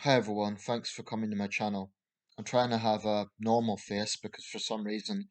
Hi everyone, thanks for coming to my channel. I'm trying to have a normal face because for some reason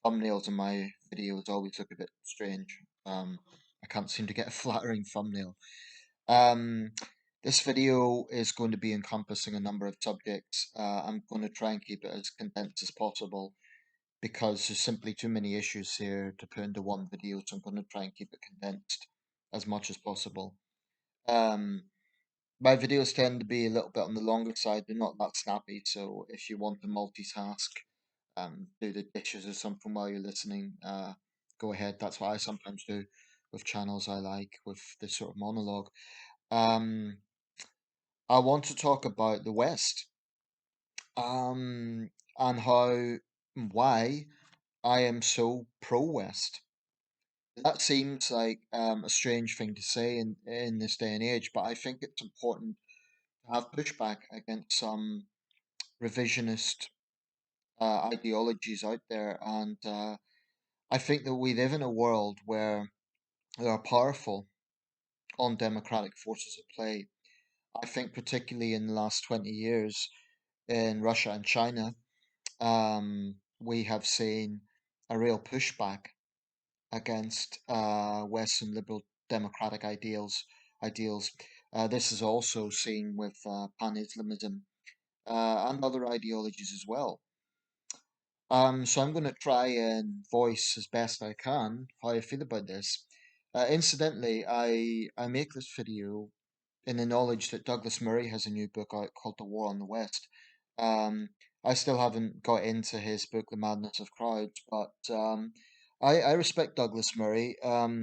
the thumbnails in my videos always look a bit strange. I can't seem to get a flattering thumbnail. Um, this video is going to be encompassing a number of subjects. I'm going to try and keep it as condensed as possible because there's simply too many issues here to put into one video, so I'm going to try and keep it condensed as much as possible. Um, my videos tend to be a little bit on the longer side. They're not that snappy, so if you want to multitask, do the dishes or something while you're listening, go ahead. That's what I sometimes do with channels I like, with this sort of monologue. Um, I want to talk about the West, um, and why I am so pro-West. That seems like a strange thing to say in this day and age, but I think it's important to have pushback against some revisionist ideologies out there. And I think that we live in a world where there are powerful undemocratic forces at play. I think, particularly in the last 20 years in Russia and China, we have seen a real pushback against Western liberal democratic ideals. This is also seen with pan-Islamism and other ideologies as well. So I'm going to try and voice as best I can how I feel about this. Incidentally, I make this video in the knowledge that Douglas Murray has a new book out called The War on the West. Um, I still haven't got into his book, The Madness of Crowds, but I respect Douglas Murray. I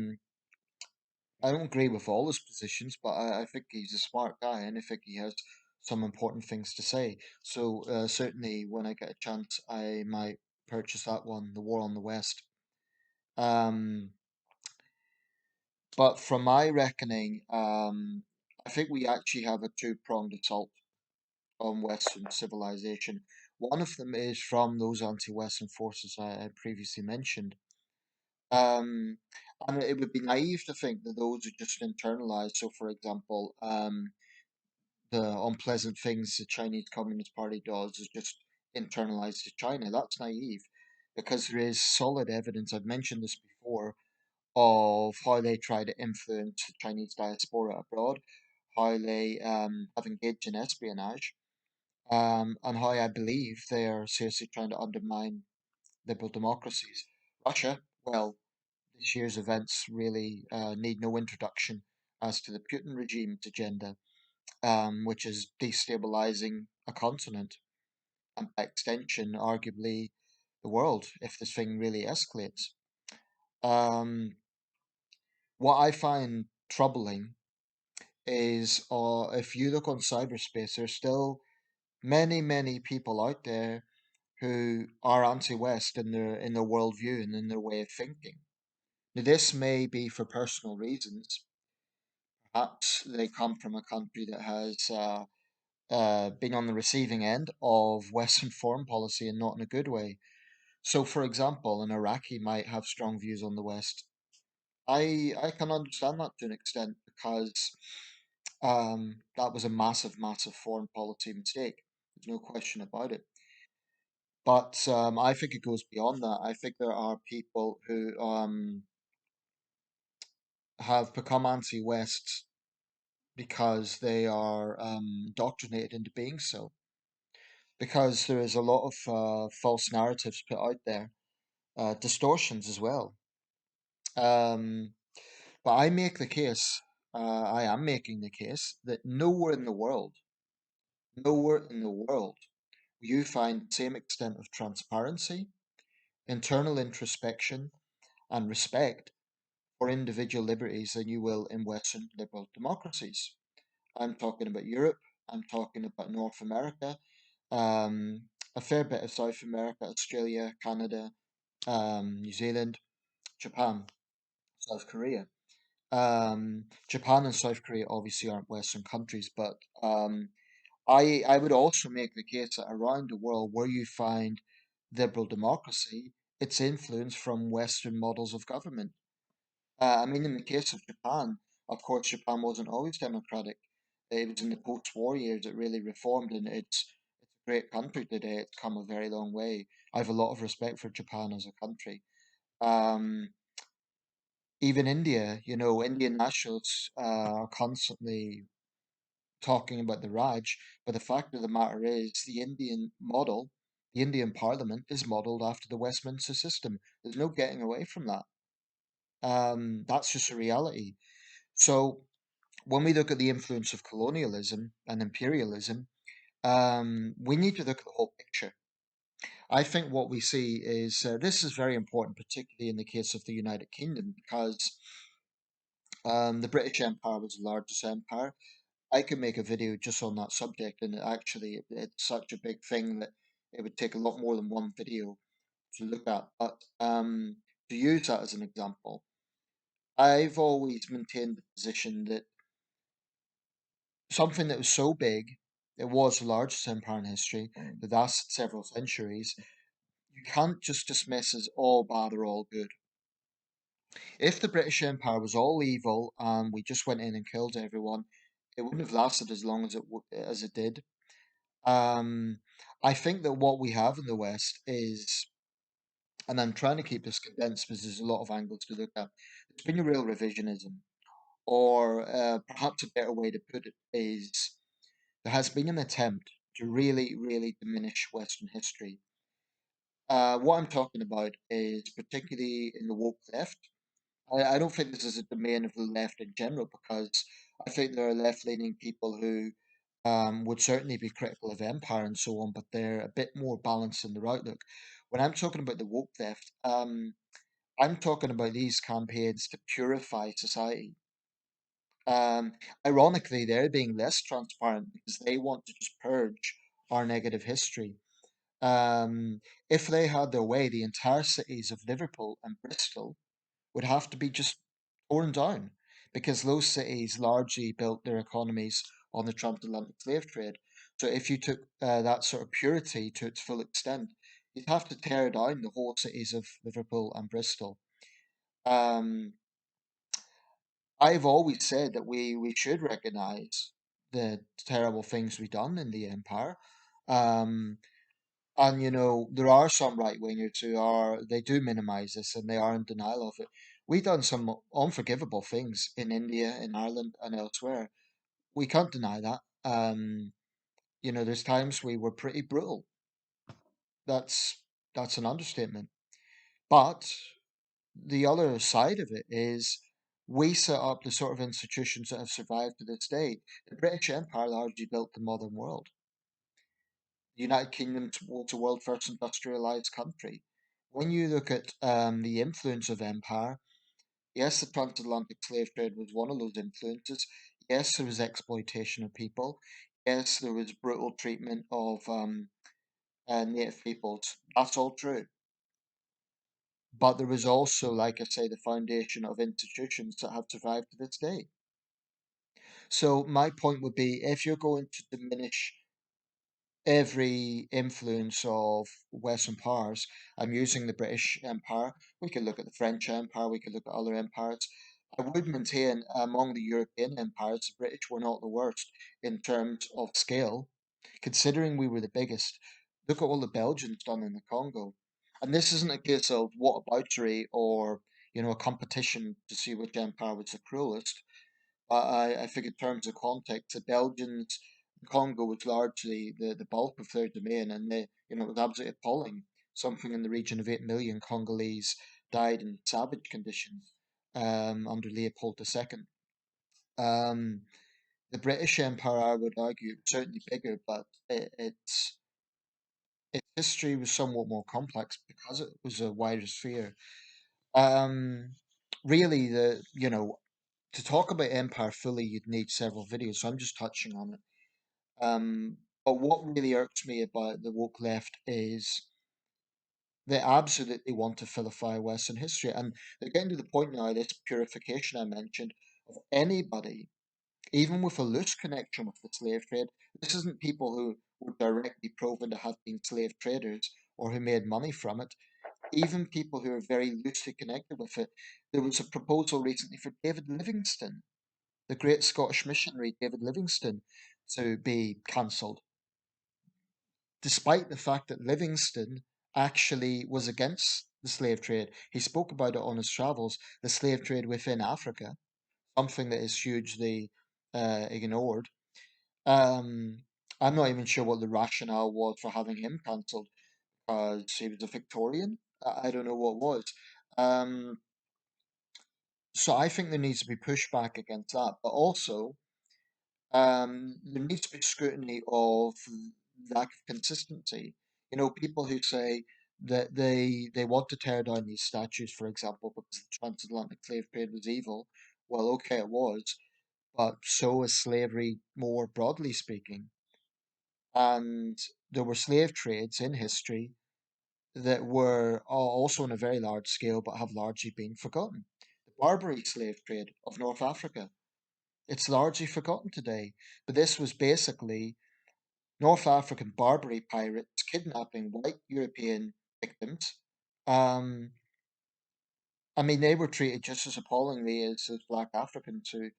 don't agree with all his positions, but I think he's a smart guy and I think he has some important things to say. So certainly when I get a chance, I might purchase that one, The War on the West. Um, but from my reckoning, I think we actually have a two-pronged assault on Western civilization. One of them is from those anti-Western forces I previously mentioned. Um, and it would be naive to think that those are just internalized. So, for example, the unpleasant things the Chinese Communist Party does is just internalized to China. That's naive because there is solid evidence, I've mentioned this before, of how they try to influence the Chinese diaspora abroad, how they have engaged in espionage, and how I believe they are seriously trying to undermine liberal democracies. Russia, well, this year's events really need no introduction as to the Putin regime's agenda, which is destabilizing a continent and by extension, arguably, the world if this thing really escalates. Um, what I find troubling is if you look on cyberspace, there's still many people out there who are anti-West in their worldview and in their way of thinking. Now, this may be for personal reasons. Perhaps they come from a country that has been on the receiving end of Western foreign policy and not in a good way. So, for example, an Iraqi might have strong views on the West. I can understand that to an extent because that was a massive foreign policy mistake. There's no question about it. But I think it goes beyond that. I think there are people who have become anti-West because they are indoctrinated into being so. Because there is a lot of false narratives put out there, distortions as well. Um, but I am making the case that nowhere in the world, will you find the same extent of transparency, internal introspection, and respect for individual liberties than you will in Western liberal democracies. I'm talking about Europe, I'm talking about North America, a fair bit of South America, Australia, Canada, New Zealand, Japan, South Korea. Japan and South Korea obviously aren't Western countries, but I would also make the case that around the world where you find liberal democracy, it's influenced from Western models of government. I mean, in the case of Japan, of course, Japan wasn't always democratic. It was in the post-war years it really reformed, and it's a great country today. It's come a very long way. I have a lot of respect for Japan as a country. Um, Even India, Indian nationals are constantly talking about the Raj, but the fact of the matter is the Indian Parliament is modelled after the Westminster system. There's no getting away from that. That's just a reality. So when we look at the influence of colonialism and imperialism, we need to look at the whole picture. I think what we see is this is very important, particularly in the case of the United Kingdom, because the British Empire was the largest empire. I could make a video just on that subject, and it's such a big thing that it would take a lot more than one video to look at. But to use that as an example, I've always maintained the position that something that was so big, it was the largest empire in history, that lasted several centuries, you can't just dismiss as all bad or all good. If the British Empire was all evil and we just went in and killed everyone, it wouldn't have lasted as long as it did. Um, I think that what we have in the West is, and I'm trying to keep this condensed because there's a lot of angles to look at. There's been a real revisionism, or perhaps a better way to put it is there has been an attempt to really, really diminish Western history. What I'm talking about is particularly in the woke left. I don't think this is a domain of the left in general because I think there are left-leaning people who would certainly be critical of empire and so on, but they're a bit more balanced in their outlook. When I'm talking about the woke left, I'm talking about these campaigns to purify society. Um, Ironically, they're being less transparent because they want to just purge our negative history. Um, if they had their way, the entire cities of Liverpool and Bristol would have to be just torn down because those cities largely built their economies on the transatlantic slave trade. So if you took that sort of purity to its full extent, you'd have to tear down the whole cities of Liverpool and Bristol. Um, I've always said that we should recognize the terrible things we've done in the empire. Um, and there are some right wingers they do minimize this and they are in denial of it. We've done some unforgivable things in India, in Ireland, and elsewhere. We can't deny that. There's times we were pretty brutal. That's that's an understatement. But the other side of it is we set up the sort of institutions that have survived to this day. The British Empire largely built the modern world. The United Kingdom was the world's first industrialized country. When you look at the influence of empire, yes, the transatlantic slave trade was one of those influences. Yes, there was exploitation of people. Yes, there was brutal treatment of native peoples. That's all true. But there was also, like I say, the foundation of institutions that have survived to this day. So my point would be, if you're going to diminish every influence of Western powers. I'm using the British Empire. We could look at the French Empire. We could look at other empires. I would maintain among the European empires, the British were not the worst in terms of scale, considering we were the biggest. Look at all the Belgians done in the Congo. And this isn't a case of whataboutery or, a competition to see which empire was the cruelest. I think in terms of context, the Belgians, Congo was largely the bulk of their domain, and it was absolutely appalling. Something in the region of 8 million Congolese died in savage conditions under Leopold II. Um, the British Empire, I would argue, was certainly bigger, but its history was somewhat more complex because it was a wider sphere. Um, Really, to talk about empire fully, you'd need several videos, so I'm just touching on it. But what really irks me about the woke left is they absolutely want to vilify Western history, and they're getting to the point now, this purification I mentioned, of anybody, even with a loose connection with the slave trade. This isn't people who were directly proven to have been slave traders or who made money from it. Even people who are very loosely connected with it. There was a proposal recently for David Livingstone the great Scottish missionary David Livingstone to be cancelled, despite the fact that Livingstone actually was against the slave trade. He spoke about it on his travels, the slave trade within Africa, something that is hugely ignored. Um, I'm not even sure what the rationale was for having him cancelled because he was a Victorian. I don't know what was. Um, so I think there needs to be pushback against that, but also there needs to be scrutiny of lack of consistency. You know, people who say that they want to tear down these statues, for example, because the transatlantic slave trade was evil. Well, okay, it was, but so is slavery more broadly speaking. And there were slave trades in history that were also on a very large scale, but have largely been forgotten. The Barbary slave trade of North Africa, it's largely forgotten today. But this was basically North African Barbary pirates kidnapping white European victims. Um, I mean, they were treated just as appallingly as black Africans who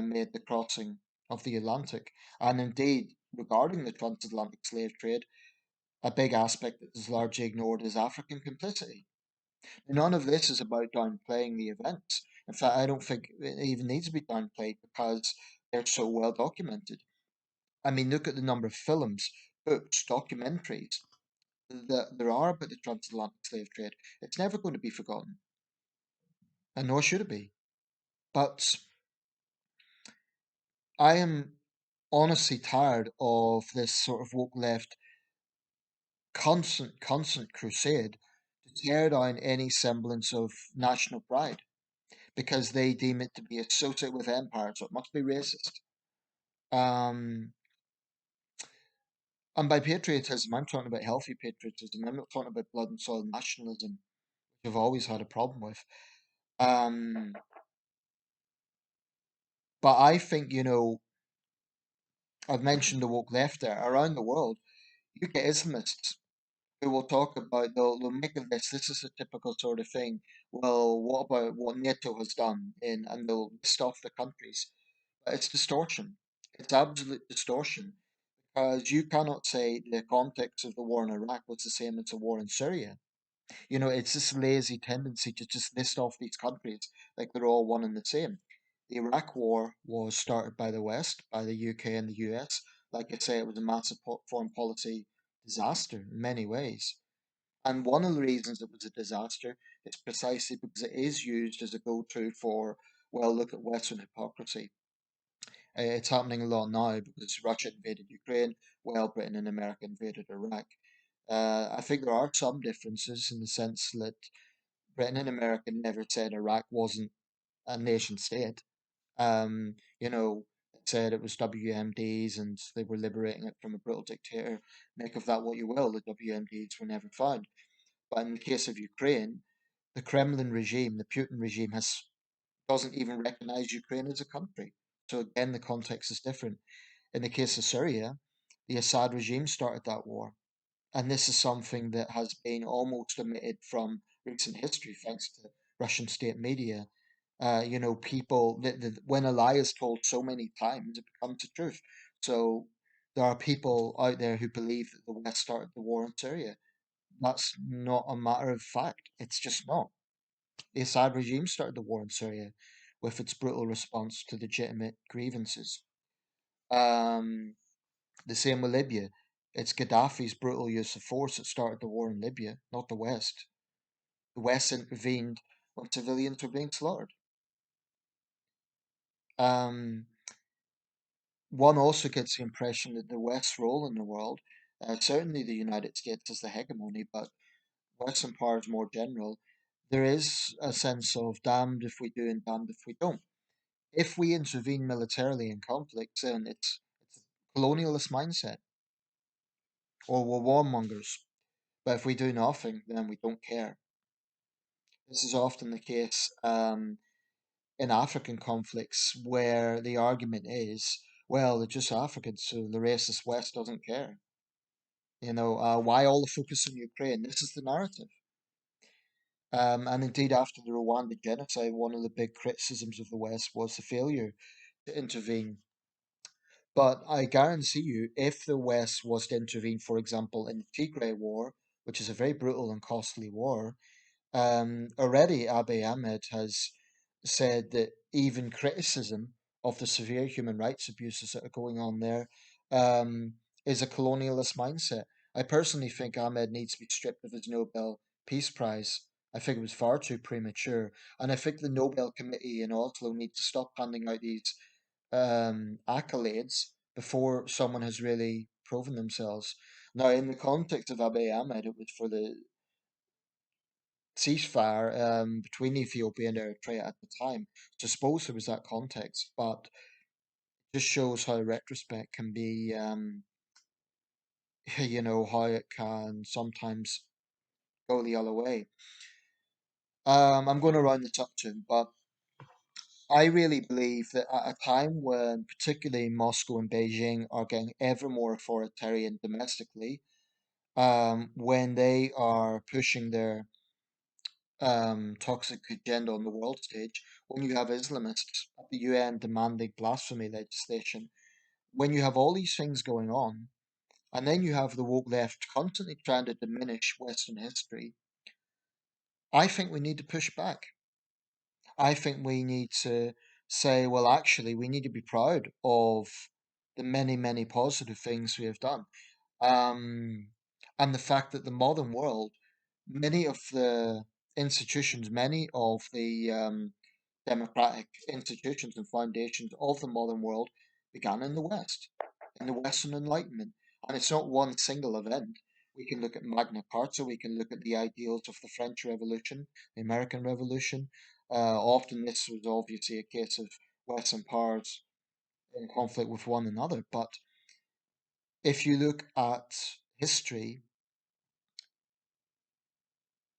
made the crossing of the Atlantic. And indeed, regarding the transatlantic slave trade, a big aspect that is largely ignored is African complicity. None of this is about downplaying the events. In fact, I don't think it even needs to be downplayed because they're so well documented. I mean, look at the number of films, books, documentaries that there are about the transatlantic slave trade. It's never going to be forgotten, and nor should it be. But I am honestly tired of this sort of woke left constant crusade to tear down any semblance of national pride because they deem it to be associated with empire, so it must be racist. Um, and by patriotism, I'm talking about healthy patriotism. I'm not talking about blood and soil nationalism, which I've always had a problem with. Um, but I think, you know, I've mentioned the woke left there. Around the world, you get Islamists who will talk about, they'll make of this is a typical sort of thing. Well, what about what NATO has done? And they'll list off the countries. But it's distortion. It's absolute distortion. Because you cannot say the context of the war in Iraq was the same as the war in Syria. You know, it's this lazy tendency to just list off these countries like they're all one and the same. The Iraq War was started by the West, by the UK and the US. Like I say, it was a massive foreign policy disaster in many ways. And one of the reasons it was a disaster is precisely because it is used as a go to for, well, look at Western hypocrisy. It's happening a lot now because Russia invaded Ukraine, while Britain and America invaded Iraq. I think there are some differences in the sense that Britain and America never said Iraq wasn't a nation state. You know, it said it was WMDs and they were liberating it from a brutal dictator. Make of that what you will. The WMDs were never found. But in the case of Ukraine, the Kremlin regime, the Putin regime, doesn't even recognize Ukraine as a country. So again, the context is different. In the case of Syria, the Assad regime started that war. And this is something that has been almost omitted from recent history, thanks to Russian state media. You know, people, when a lie is told so many times, it becomes the truth. So there are people out there who believe that the West started the war in Syria. That's not a matter of fact. It's just not. The Assad regime started the war in Syria with its brutal response to legitimate grievances. Um, the same with Libya. It's Gaddafi's brutal use of force that started the war in Libya, not the West. The West intervened when civilians were being slaughtered. Um, One also gets the impression that the West's role in the world, certainly the United States as the hegemony, but Western powers more general, there is a sense of damned if we do and damned if we don't. If we intervene militarily in conflicts, then it's a colonialist mindset, or we're warmongers. But if we do nothing, then we don't care. This is often the case in African conflicts where the argument is, well, they're just Africans, so the racist West doesn't care. You know, why all the focus on Ukraine? This is the narrative. And indeed, after the Rwanda genocide, one of the big criticisms of the West was the failure to intervene. But I guarantee you, if the West was to intervene, for example, in the Tigray War, which is a very brutal and costly war, already Abiy Ahmed has said that even criticism of the severe human rights abuses that are going on there um, is a colonialist mindset. I personally think Ahmed needs to be stripped of his Nobel Peace Prize. I think it was far too premature. And I think the Nobel Committee in Oslo need to stop handing out these accolades before someone has really proven themselves. Now, in the context of Abiy Ahmed, it was for the ceasefire between Ethiopia and Eritrea at the time. So I suppose there was that context, but just shows how retrospect can be, how it can sometimes go the other way. I'm going to round this up soon, but I really believe that at a time when particularly Moscow and Beijing are getting ever more authoritarian domestically, when they are pushing their toxic agenda on the world stage, when you have Islamists at the UN demanding blasphemy legislation, when you have all these things going on, and then you have the woke left constantly trying to diminish Western history, I think we need to push back. I think we need to say, well, actually, we need to be proud of the many, many positive things we have done. Um, and the fact that the modern world, many of the institutions, many of the democratic institutions and foundations of the modern world began in the West, in the Western Enlightenment. And it's not one single event. We can look at Magna Carta, we can look at the ideals of the French Revolution, the American Revolution. Often this was obviously a case of Western powers in conflict with one another. But if you look at history,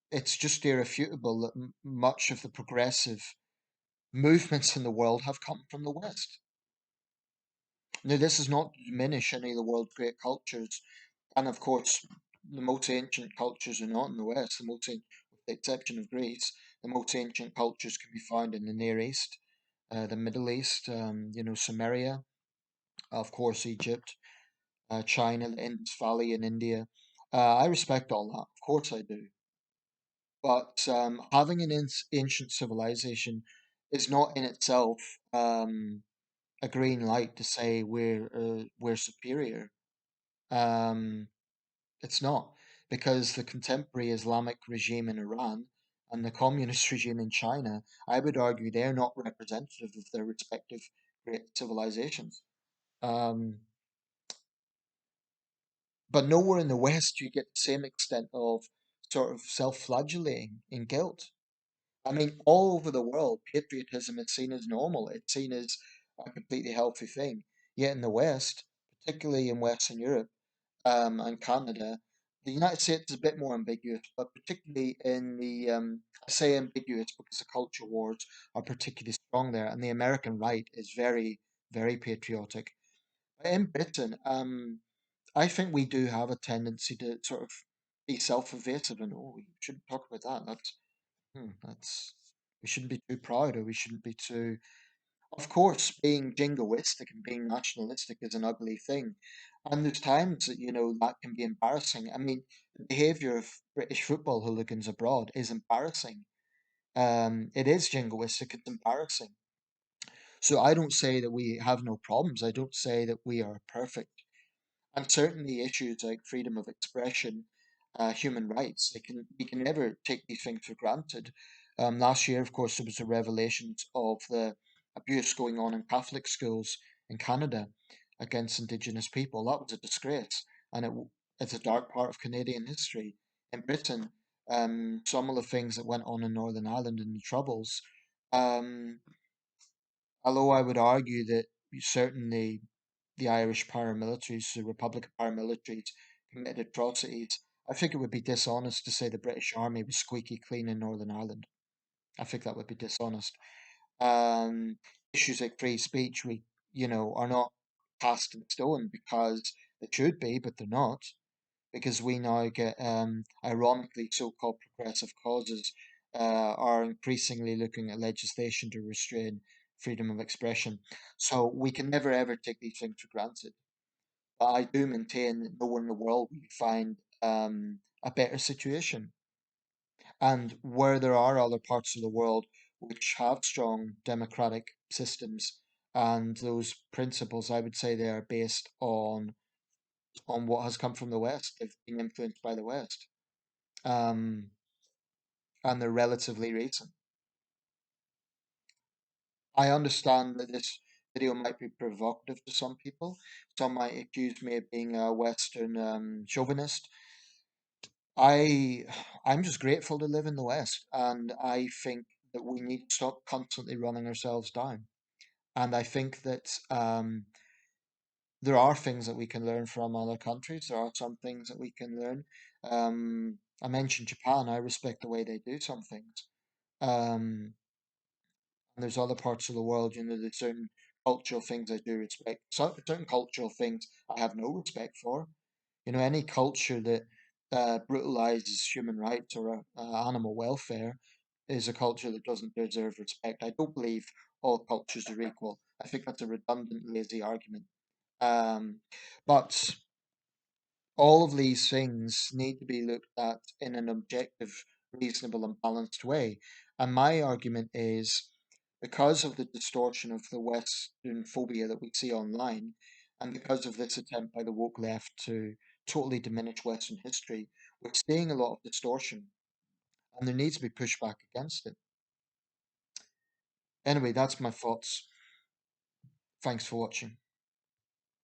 it's just irrefutable that much of the progressive movements in the world have come from the West. Now, this is not to diminish any of the world's great cultures, and of course, the most ancient cultures are not in the West. With the exception of Greece, the most ancient cultures can be found in the Near East, the Middle East, Sumeria, of course, Egypt, China, the Indus Valley in India. I respect all that, of course I do. But having an ancient civilization is not in itself a green light to say we're superior. Um, it's not, because the contemporary Islamic regime in Iran and the communist regime in China, I would argue they're not representative of their respective great civilizations. Um, but nowhere in the West do you get the same extent of sort of self-flagellating in guilt. I mean, all over the world, patriotism is seen as normal. It's seen as a completely healthy thing. Yet in the West, particularly in Western Europe, and Canada. The United States is a bit more ambiguous, but particularly in the, I say ambiguous because the culture wars are particularly strong there, and the American right is very, very patriotic. But in Britain, I think we do have a tendency to sort of be self-evasive, and oh, we shouldn't talk about that. That's we shouldn't be too proud, or we shouldn't be too. Of course, being jingoistic and being nationalistic is an ugly thing. And there's times that, that can be embarrassing. I mean, the behaviour of British football hooligans abroad is embarrassing. It is jingoistic, it's embarrassing. So I don't say that we have no problems. I don't say that we are perfect. And certainly issues like freedom of expression, human rights, we can never take these things for granted. Last year, of course, there was the revelations of the abuse going on in Catholic schools in Canada against Indigenous people. That was a disgrace, and it's a dark part of Canadian history. In Britain, some of the things that went on in Northern Ireland in the Troubles, um, although I would argue that certainly the Irish paramilitaries, the Republican paramilitaries, committed atrocities, I think it would be dishonest to say the British Army was squeaky clean in Northern Ireland. I think that would be dishonest. Um, Issues like free speech, are not cast in stone because they should be, but they're not, because we now get, ironically, so-called progressive causes are increasingly looking at legislation to restrain freedom of expression. So we can never ever take these things for granted. But I do maintain that nowhere in the world we find a better situation. And where there are other parts of the world which have strong democratic systems and those principles, I would say they are based on what has come from the West. They've been influenced by the West, um, and they're relatively recent. I understand that this video might be provocative to some people. Some might accuse me of being a Western chauvinist. I I'm just grateful to live in the West, and I think that we need to stop constantly running ourselves down. And I think that there are things that we can learn from other countries. There are some things that we can learn. I mentioned Japan. I respect the way they do some things. Um, and there's other parts of the world, there's certain cultural things I do respect. Certain cultural things I have no respect for. Any culture that brutalizes human rights or animal welfare is a culture that doesn't deserve respect. I don't believe all cultures are equal. I think that's a redundant, lazy argument. Um, but all of these things need to be looked at in an objective, reasonable, and balanced way. And my argument is because of the distortion of the Western phobia that we see online, and because of this attempt by the woke left to totally diminish Western history, we're seeing a lot of distortion, and there needs to be pushback against it. Anyway, that's my thoughts. Thanks for watching.